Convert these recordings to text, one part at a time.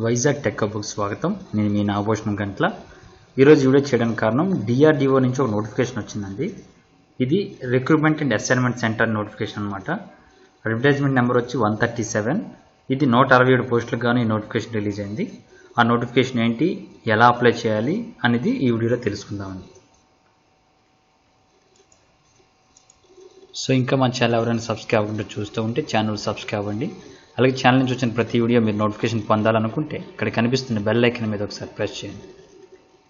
Vizag tech హబ్‌కు స్వాగతం. నేను మీ నాగభూషణం గంట్ల. ఈరోజు వీడియో చేయడానికి కారణం డిఆర్డిఓ నుంచి ఒక నోటిఫికేషన్ వచ్చిందండి. ఇది recruitment and assignment centre notification అనమాట. అడ్వర్టైజ్మెంట్ నెంబర్ వచ్చి 137. ఇది 167 పోస్టులకు గాను ఈ నోటిఫికేషన్ రిలీజ్ అయింది. ఆ నోటిఫికేషన్ ఏంటి, ఎలా అప్లై చేయాలి అనేది ఈ వీడియోలో తెలుసుకుందామండి. సో ఇంకా మన ఛానల్ ఎవరైనా సబ్స్క్రైబ్ అవ్వకుండా చూస్తూ ఉంటే ఛానల్ సబ్స్క్రైబ్ అవ్వండి. అలాగే ఛానల్ నుంచి వచ్చిన ప్రతి వీడియో మీరు నోటిఫికేషన్ పొందాలనుకుంటే ఇక్కడ కనిపిస్తున్న బెల్ ఐకాన్ మీద ఒకసారి ప్రెస్ చేయండి.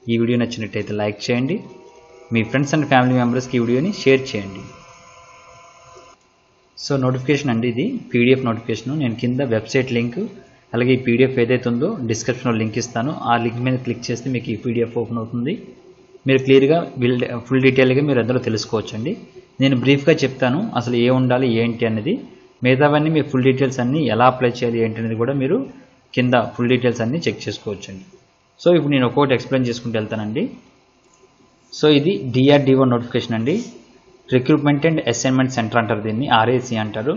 ఈ వీడియో నచ్చినట్టయితే లైక్ చేయండి. మీ ఫ్రెండ్స్ అండ్ ఫ్యామిలీ మెంబర్స్కి ఈ వీడియోని షేర్ చేయండి. సో నోటిఫికేషన్ అండి, ఇది పీడిఎఫ్ నోటిఫికేషన్. నేను కింద వెబ్సైట్ లింక్ అలాగే ఈ పీడిఎఫ్ ఏదైతే ఉందో డిస్క్రిప్షన్లో లింక్ ఇస్తాను. ఆ లింక్ మీద క్లిక్ చేస్తే మీకు ఈ పీడిఎఫ్ ఓపెన్ అవుతుంది. మీరు క్లియర్గా ఫుల్ డీటెయిల్గా మీరు అందులో తెలుసుకోవచ్చండి. నేను బ్రీఫ్గా చెప్తాను అసలు ఏ ఉండాలి ఏంటి అనేది. మిగతావన్నీ మీ ఫుల్ డీటెయిల్స్ అన్నీ ఎలా అప్లై చేయాలి ఏంటి అనేది కూడా మీరు కింద ఫుల్ డీటెయిల్స్ అన్నీ చెక్ చేసుకోవచ్చండి. సో ఇప్పుడు నేను ఒక్కొక్కటి ఎక్స్ప్లెయిన్ చేసుకుంటూ వెళ్తానండి. సో ఇది డిఆర్డిఓ నోటిఫికేషన్ అండి. రిక్రూట్మెంట్ అండ్ అసైన్మెంట్ సెంటర్ అంటారు, దీన్ని RAC అంటారు.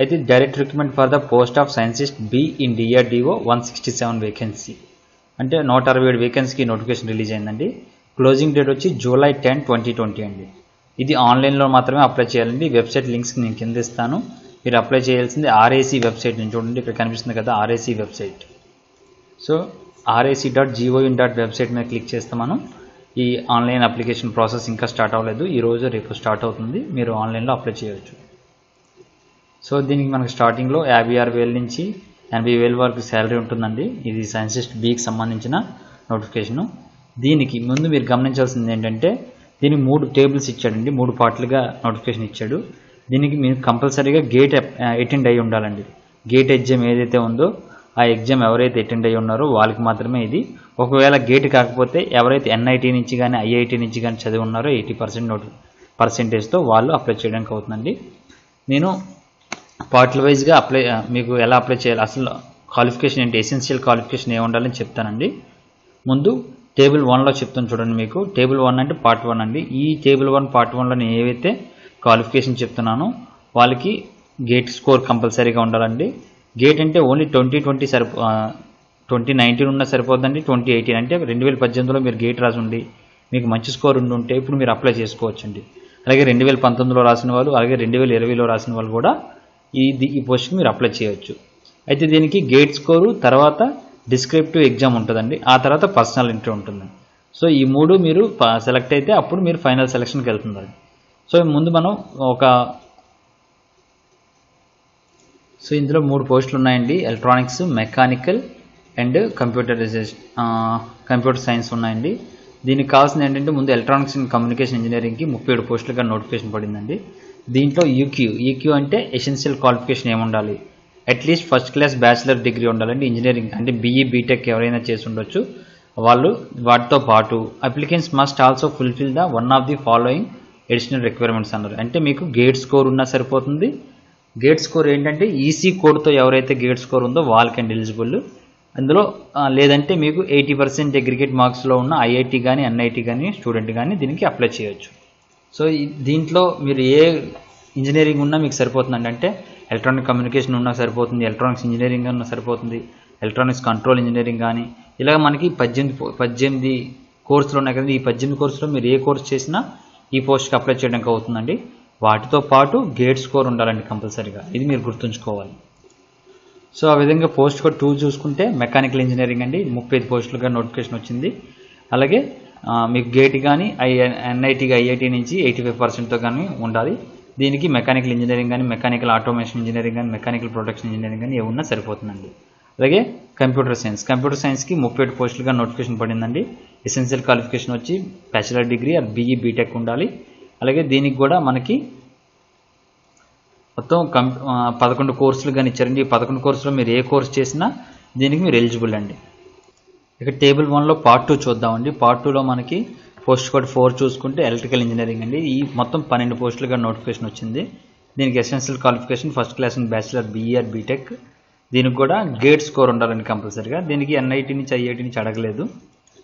అయితే direct recruitment for the post of scientist be in DRDO 167 vacancy, అంటే 167 వేకెన్సీకి నోటిఫికేషన్ రిలీజ్ అయిందండి. క్లోజింగ్ డేట్ వచ్చి July 10, 2020 అండి. ఇది ఆన్లైన్లో మాత్రమే అప్లై చేయాలండి. వెబ్సైట్ లింక్స్ నేను కింద ఇస్తాను. మీరు అప్లై చేయాల్సింది RAC వెబ్సైట్ నుంచి. చూడండి ఇక్కడ కనిపిస్తుంది కదా RAC website. So rac.gov.in website మీద క్లిక్ చేస్తే మనం ఈ ఆన్లైన్ అప్లికేషన్ ప్రాసెస్ ఇంకా స్టార్ట్ అవ్వలేదు, ఈరోజు రేపు స్టార్ట్ అవుతుంది. మీరు ఆన్లైన్లో అప్లై చేయవచ్చు. సో దీనికి మనకు స్టార్టింగ్లో 56,000 నుంచి 80,000 వరకు శాలరీ ఉంటుందండి. ఇది సైన్సిస్ట్ బికి సంబంధించిన నోటిఫికేషను. దీనికి ముందు మీరు గమనించాల్సింది ఏంటంటే దీనికి 3 టేబుల్స్ ఇచ్చాడండి, 3 పార్ట్లుగా నోటిఫికేషన్ ఇచ్చాడు. దీనికి మీరు కంపల్సరీగా గేట్ అటెండ్ అయ్యి ఉండాలండి. గేట్ ఎగ్జామ్ ఏదైతే ఉందో ఆ ఎగ్జామ్ ఎవరైతే అటెండ్ అయ్యి ఉన్నారో వాళ్ళకి మాత్రమే ఇది. ఒకవేళ గేట్ కాకపోతే ఎవరైతే NIT నుంచి కానీ IIT నుంచి కానీ చదివి ఉన్నారో 80% వాళ్ళు అప్లై చేయడానికి అవుతుందండి. నేను పార్ట్ల వైజ్గా మీకు ఎలా అప్లై చేయాలి, అసలు క్వాలిఫికేషన్ ఏంటి, ఎసెన్షియల్ క్వాలిఫికేషన్ ఏ ఉండాలని చెప్తానండి. ముందు టేబుల్ 1లో చెప్తాను చూడండి. మీకు టేబుల్ 1 అంటే పార్ట్ 1 అండి. ఈ టేబుల్ 1 పార్ట్ 1లో నేను ఏవైతే క్వాలిఫికేషన్ చెప్తున్నానో వాళ్ళకి గేట్ స్కోర్ కంపల్సరీగా ఉండాలండి. గేట్ అంటే ఓన్లీ 2020 2019 ఉన్నా సరిపోతుందండి. 2018 అంటే 2018లో మీరు గేట్ రాసి ఉండి మీకు మంచి స్కోర్ ఉంటే ఇప్పుడు మీరు అప్లై చేసుకోవచ్చండి. అలాగే 2019లో రాసిన వాళ్ళు, అలాగే 2020లో రాసిన వాళ్ళు కూడా ఈ పోస్ట్కి మీరు అప్లై చేయవచ్చు. అయితే దీనికి గేట్ స్కోరు తర్వాత డిస్క్రిప్టివ్ ఎగ్జామ్ ఉంటుందండి, ఆ తర్వాత పర్సనల్ ఇంటర్వ్యూ ఉంటుంది. సో ఈ 3 మీరు సెలెక్ట్ అయితే అప్పుడు మీరు ఫైనల్ సెలక్షన్కి వెళ్తుందండి. సో ముందు మనం సో ఇందులో 3 పోస్టులు ఉన్నాయండి. Electronics, mechanical and computer science ఉన్నాయండి. దీనికి కావాల్సింది ఏంటంటే ముందు ఎలక్ట్రానిక్స్ అండ్ కమ్యూనికేషన్ ఇంజనీరింగ్కి 37 పోస్టులుగా నోటిఫికేషన్ పడిందండి. దీంట్లో ఈక్యూ అంటే ఎసెన్షియల్ క్వాలిఫికేషన్ ఏముండాలి, at least first class bachelor degree ఉండాలండి. ఇంజనీరింగ్ అంటే BE BTech ఎవరైనా చేసి ఉండొచ్చు వాళ్ళు. వాటితో పాటు applicants must also fulfil the one of the following additional requirements అన్నారు. అంటే మీకు గేట్ స్కోర్ ఉన్నా సరిపోతుంది. గేట్ స్కోర్ ఏంటంటే EC కోడ్తో ఎవరైతే గేట్ స్కోర్ ఉందో వాళ్ళకండి ఎలిజిబుల్. అందులో లేదంటే మీకు 80% అగ్రిగేట్ మార్క్స్లో ఉన్న IIT కానీ NIT కానీ స్టూడెంట్ కానీ దీనికి అప్లై చేయొచ్చు. సో దీంట్లో మీరు ఏ ఇంజనీరింగ్ ఉన్నా మీకు సరిపోతుందండి. అంటే ఎలక్ట్రానిక్ కమ్యూనికేషన్ ఉన్నా సరిపోతుంది, ఎలక్ట్రానిక్స్ ఇంజనీరింగ్ ఉన్నా సరిపోతుంది, ఎలక్ట్రానిక్స్ కంట్రోల్ ఇంజనీరింగ్ కానీ, ఇలాగ మనకి 18 కోర్సులు ఉన్నాయి కదా. ఈ 18 కోర్సులో మీరు ఏ కోర్స్ చేసినా ఈ పోస్ట్కి అప్లై చేయడానికి అవుతుందండి. వాటితో పాటు గేట్ స్కోర్ ఉండాలండి కంపల్సరీగా, ఇది మీరు గుర్తుంచుకోవాలి. సో ఆ విధంగా పోస్ట్ కోడ్ 2 చూసుకుంటే మెకానికల్ ఇంజనీరింగ్ అండి, 35 పోస్టులుగా నోటిఫికేషన్ వచ్చింది. అలాగే మీకు గేట్ కానీ NIT IIT నుంచి 85%తో కానీ ఉండాలి. దీనికి మెకానికల్ ఇంజనీరింగ్ కానీ, మెకానికల్ ఆటోమేషన్ ఇంజనీరింగ్ కానీ, మెకానికల్ ప్రొడక్షన్ ఇంజనీరింగ్ కానీ ఏమున్నా సరిపోతుందండి. అలాగే కంప్యూటర్ సైన్స్కి 37 పోస్టులుగా నోటిఫికేషన్ పడిందండి. ఎసెన్షియల్ క్వాలిఫికేషన్ వచ్చి bachelor degree or BE BTech ఉండాలి. అలాగే దీనికి కూడా మనకి మొత్తం 11 కోర్సులు కానీ ఇచ్చారండి. ఈ 11 కోర్సులో మీరు ఏ కోర్స్ చేసినా దీనికి మీరు ఎలిజిబుల్ అండి. ఇక టేబుల్ 1లో పార్ట్ 2 చూద్దామండి. పార్ట్ 2లో మనకి పోస్ట్ కోడ్ 4 చూసుకుంటే ఎలక్ట్రికల్ ఇంజనీరింగ్ అండి. ఈ మొత్తం 12 పోస్టులుగా నోటిఫికేషన్ వచ్చింది. దీనికి essential qualification first class and bachelor BE or BTech. దీనికి కూడా గేట్ స్కోర్ ఉండాలండి కంపల్సరీగా. దీనికి NIT నుంచి IIT నుంచి అడగలేదు.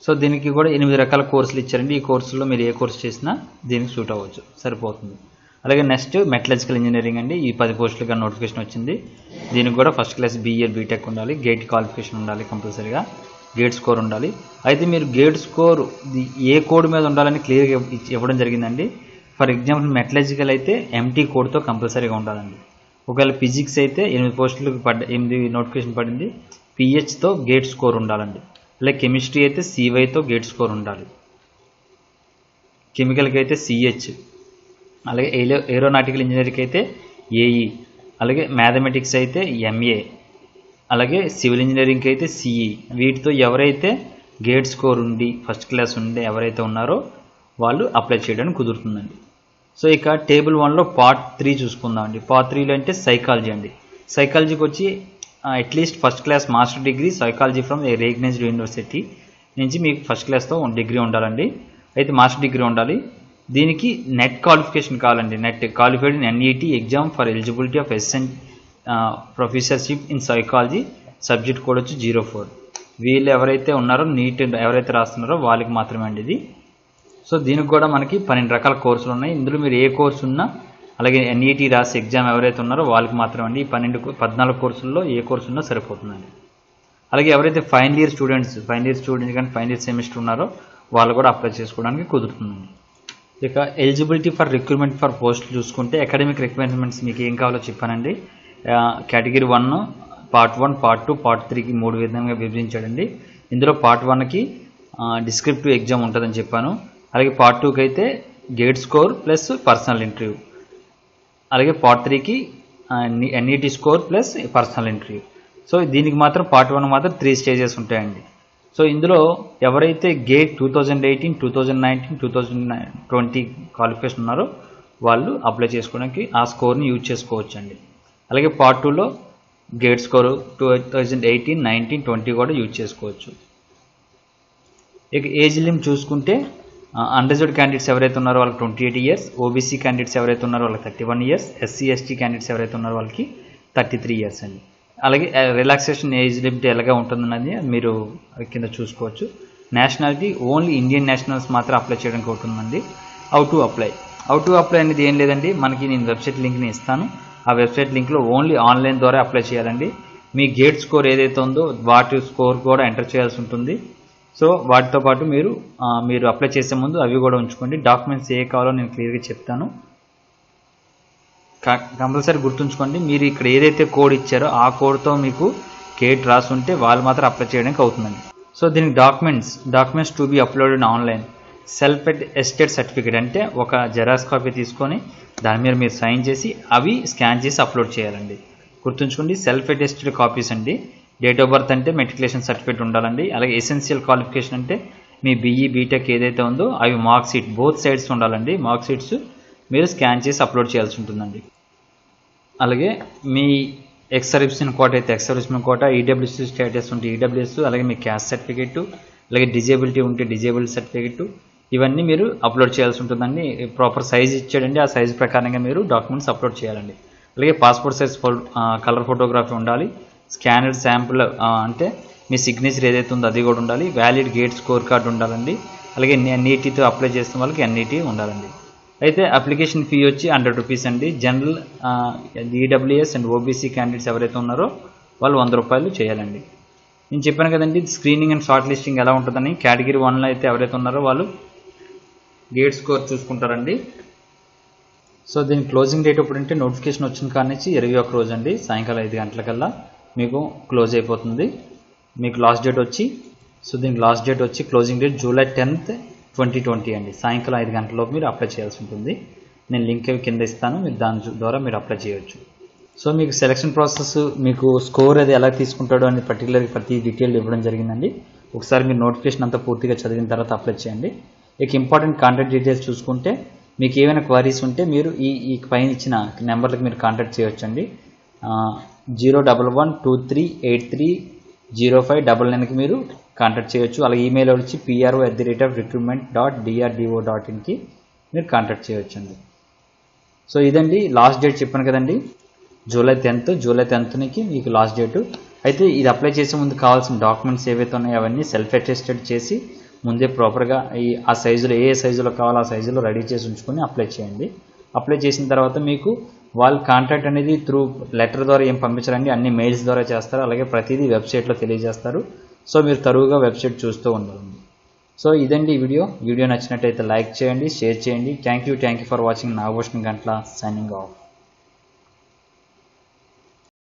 సో దీనికి కూడా 8 రకాల కోర్సులు ఇచ్చారండి. ఈ కోర్సులో మీరు ఏ కోర్స్ చేసినా దీనికి సూట్ అవ్వచ్చు, సరిపోతుంది. అలాగే నెక్స్ట్ మెటలర్జికల్ ఇంజనీరింగ్ అండి, ఈ 10 పోస్టులుగా నోటిఫికేషన్ వచ్చింది. దీనికి కూడా ఫస్ట్ క్లాస్ BA బీటెక్ ఉండాలి, గేట్ క్వాలిఫికేషన్ ఉండాలి, కంపల్సరీగా గేట్ స్కోర్ ఉండాలి. అయితే మీరు గేట్ స్కోర్ ఏ కోడ్ మీద ఉండాలని క్లియర్గా ఇవ్వడం జరిగిందండి. ఫర్ ఎగ్జాంపుల్ మెటలర్జికల్ అయితే MT కోడ్తో కంపల్సరీగా ఉండాలండి. ఒకవేళ ఫిజిక్స్ అయితే 8 పోస్టులకు 8 నోటిఫికేషన్ పడింది, PHతో గేట్ స్కోర్ ఉండాలండి. అలాగే కెమిస్ట్రీ అయితే CYతో గేట్ స్కోర్ ఉండాలి, కెమికల్కి అయితే CH, అలాగే ఏరోనాటికల్ ఇంజనీరింగ్ అయితే AE, అలాగే మ్యాథమెటిక్స్ అయితే MA, అలాగే సివిల్ ఇంజనీరింగ్కి అయితే CE. వీటితో ఎవరైతే గేట్ స్కోర్ ఉండి ఫస్ట్ క్లాస్ ఉండి ఎవరైతే ఉన్నారో వాళ్ళు అప్లై చేయడానికి కుదురుతుందండి. సో ఇక టేబుల్ 1లో పార్ట్ 3 చూసుకుందామండి. పార్ట్ 3లో అంటే సైకాలజీ అండి. సైకాలజీకి వచ్చి at least first class master degree psychology from a recognised university నుంచి మీకు ఫస్ట్ క్లాస్తో డిగ్రీ ఉండాలండి. అయితే మాస్టర్ డిగ్రీ ఉండాలి. దీనికి నెట్ క్వాలిఫికేషన్ కావాలండి. NET qualified in NET exam for eligibility of assistant professorship in psychology, subject code వచ్చి 04. వీళ్ళు ఎవరైతే ఉన్నారో నీట్ ఎవరైతే రాస్తున్నారో వాళ్ళకి మాత్రమే అండి ఇది. సో దీనికి కూడా మనకి 12 రకాల కోర్సులు ఉన్నాయి. ఇందులో మీరు ఏ కోర్సు ఉన్నా, అలాగే NET రాసి ఎగ్జామ్ ఎవరైతే ఉన్నారో వాళ్ళకి మాత్రమే అండి. ఈ 14 కోర్సుల్లో ఏ కోర్సు ఉన్నా సరిపోతుందండి. అలాగే ఎవరైతే ఫైనల్ ఇయర్ స్టూడెంట్స్ కానీ ఫైనల్ ఇయర్ సెమిస్టర్ ఉన్నారో వాళ్ళు కూడా అప్లై చేసుకోవడానికి కుదురుతుందండి. ఇక ఎలిజిబిలిటీ ఫర్ రిక్రూట్మెంట్ ఫర్ పోస్టులు చూసుకుంటే అకాడమిక్ రిక్వైర్మెంట్స్ మీకు ఏం కావాలో చెప్పానండి. కేటగిరీ 1 పార్ట్ 1, పార్ట్ 2, పార్ట్ 3కి 3 విధంగా విభజించాడండి. ఇందులో పార్ట్ 1కి డిస్క్రిప్టివ్ ఎగ్జామ్ ఉంటుందని చెప్పాను. అలాగే పార్ట్ 2కి అయితే gate score plus personal interview, అలాగే పార్ట్ 3కి NET score plus personal interview. So దీనికి మాత్రం పార్ట్ 1 మాత్రం 3 స్టేజెస్ ఉంటాయండి. సో ఇందులో ఎవరైతే గేట్ 2018, 2019, 2020 క్వాలిఫికేషన్ ఉన్నారో వాళ్ళు అప్లై చేసుకోవడానికి ఆ స్కోర్ని యూజ్ చేసుకోవచ్చండి. అలాగే పార్ట్ 2లో గేట్ స్కోర్ 2018, 19, 20 కూడా యూజ్ చేసుకోవచ్చు. ఇక ఏజ్ లిమిట్ చూసుకుంటే అన్రిజర్వ్డ్ క్యాండిడేట్స్ ఎవరైతే ఉన్నారో వాళ్ళకి 28 ఇయర్స్, OBC క్యాండిడేట్స్ ఎవరైతే ఉన్నారో వాళ్ళకి 31 ఇయర్స్, SC ST క్యాండిడేట్స్ ఎవరైతే ఉన్నారో వాళ్ళకి 33 ఇయర్స్ అండి. అలాగే రిలాక్సేషన్ ఏజ్ లిమిట్ ఎలాగా ఉంటుందన్నది మీరు కింద చూసుకోవచ్చు. నేషనాలిటీ ఓన్లీ ఇండియన్ నేషనల్స్ మాత్రం అప్లై చేయడానికి ఉంటుందండి. హౌ టు అప్లై అనేది ఏం లేదండి, మనకి నేను వెబ్సైట్ లింక్ని ఇస్తాను. ఆ వెబ్సైట్ లింక్లో ఓన్లీ ఆన్లైన్ ద్వారా అప్లై చేయాలండి. మీ గేట్ స్కోర్ ఏదైతే ఉందో వాటి స్కోర్ కూడా ఎంటర్ చేయాల్సి ఉంటుంది. సో వాటితో పాటు మీరు అప్లై చేసే ముందు అవి కూడా ఉంచుకోండి. డాక్యుమెంట్స్ ఏ కావాలో నేను క్లియర్గా చెప్తాను. కంపల్సరీ గుర్తుంచుకోండి, మీరు ఇక్కడ ఏదైతే కోడ్ ఇచ్చారో ఆ కోడ్తో మీకు గేట్ రాసి ఉంటే వాళ్ళు మాత్రం అప్లై చేయడానికి అవుతుందండి. సో దీనికి documents to be uploaded online. Self attested certificate అంటే ఒక జెరాక్స్ కాపీ తీసుకొని దాని మీద మీరు సైన్ చేసి అవి స్కాన్ చేసి అప్లోడ్ చేయాలండి. గుర్తుంచుకోండి, సెల్ఫ్ అటెస్టెడ్ కాపీస్ అండి. డేట్ ఆఫ్ బర్త్ అంటే మెట్రికులేషన్ సర్టిఫికేట్ ఉండాలండి. అలాగే ఎసెన్షియల్ క్వాలిఫికేషన్ అంటే మీ BE బీటెక్ ఏదైతే ఉందో అవి మార్క్ షీట్ బోత్ సైడ్స్ ఉండాలండి. మార్క్ షీట్స్ మీరు స్కాన్ చేసి అప్లోడ్ చేయాల్సి ఉంటుందండి. అలాగే మీ ఎక్స్ సర్వీస్మెన్ కోట అయితే ఎక్స్ సర్వీస్మెన్ కోట, EWS స్టేటస్ ఉంటే EWS, అలాగే మీ క్యాస్ట్ సర్టిఫికేట్, అలాగే డిజేబిలిటీ ఉంటే డిజేబిలిటీ సర్టిఫికేట్, ఇవన్నీ మీరు అప్లోడ్ చేయాల్సి ఉంటుందండి. ప్రాపర్ సైజ్ ఇచ్చాడండి, ఆ సైజ్ ప్రకారంగా మీరు డాక్యుమెంట్స్ అప్లోడ్ చేయాలండి. అలాగే పాస్పోర్ట్ సైజ్ కలర్ ఫోటోగ్రఫీ ఉండాలి. స్కానర్డ్ శాంపుల్ అంటే మీ సిగ్నేచర్ ఏదైతే ఉందో అది కూడా ఉండాలి. వ్యాలిడ్ గేట్ స్కోర్ కార్డు ఉండాలండి. అలాగే NETతో అప్లై చేసిన వాళ్ళకి NET ఉండాలండి. అయితే అప్లికేషన్ ఫీ వచ్చి 100 రూపీస్ అండి. General EWS and OBC candidates ఎవరైతే ఉన్నారో వాళ్ళు 100 రూపాయలు చేయాలండి. నేను చెప్పాను కదండి స్క్రీనింగ్ అండ్ షార్ట్ లిస్టింగ్ ఎలా ఉంటుందని. కేటగిరీ 1లో అయితే ఎవరైతే ఉన్నారో వాళ్ళు గేట్ స్కోర్ చూసుకుంటారండి. సో దీని క్లోజింగ్ డేట్ ఎప్పుడంటే నోటిఫికేషన్ వచ్చిన కాడి నుంచి 21 రోజు అండి. సాయంకాలం 5 గంటలకల్లా మీకు క్లోజ్ అయిపోతుంది. మీకు లాస్ట్ డేట్ వచ్చి క్లోజింగ్ డేట్ July 10th, 2020 అండి. సాయంకాలం 5 గంటలలోపు మీరు అప్లై చేయాల్సి ఉంటుంది. నేను లింక్ కింద ఇస్తాను, మీరు దాని ద్వారా మీరు అప్లై చేయొచ్చు. సో మీకు సెలక్షన్ ప్రాసెస్, మీకు స్కోర్ అది ఎలా తీసుకుంటాడో అని పర్టికులర్గా ప్రతి డీటెయిల్ ఇవ్వడం జరిగిందండి. ఒకసారి మీరు నోటిఫికేషన్ అంతా పూర్తిగా చదివిన తర్వాత అప్లై చేయండి. ఇక ఇంపార్టెంట్ కాంటాక్ట్ డీటెయిల్స్ చూసుకుంటే మీకు ఏమైనా క్వరీస్ ఉంటే మీరు ఈ పైన ఇచ్చిన నెంబర్లకు మీరు కాంటాక్ట్ చేయొచ్చండి. 01123830599కి మీరు కాంటాక్ట్ చేయొచ్చు. అలాగే ఈమెయిల్ వచ్చి pro@recruitment.drdo.inకి మీరు కాంటాక్ట్ చేయొచ్చండి. సో ఇదండి లాస్ట్ డేట్ చెప్పాను కదండి, July 10th మీకు లాస్ట్ డేటు. అయితే ఇది అప్లై చేసే ముందు కావాల్సిన డాక్యుమెంట్స్ ఏవైతే ఉన్నాయో అవన్నీ సెల్ఫ్ అటెస్టెడ్ చేసి ముందే ప్రాపర్గా ఆ సైజులో ఏ సైజులో కావాలో ఆ సైజులో రెడీ చేసి ఉంచుకొని అప్లై చేయండి. అప్లై చేసిన తర్వాత మీకు వాళ్ళు కాంట్రాక్ట్ అనేది త్రూ లెటర్ ద్వారా ఏం పంపించారండి, అన్ని మెయిల్స్ ద్వారా చేస్తారు. అలాగే ప్రతిదీ వెబ్సైట్లో తెలియజేస్తారు. సో మీరు తరువుగా వెబ్సైట్ చూస్తూ ఉండాలండి. సో ఇదండి ఈ వీడియో నచ్చినట్టయితే లైక్ చేయండి, షేర్ చేయండి. Thank you for watching. Nagabhushan Gantla signing off.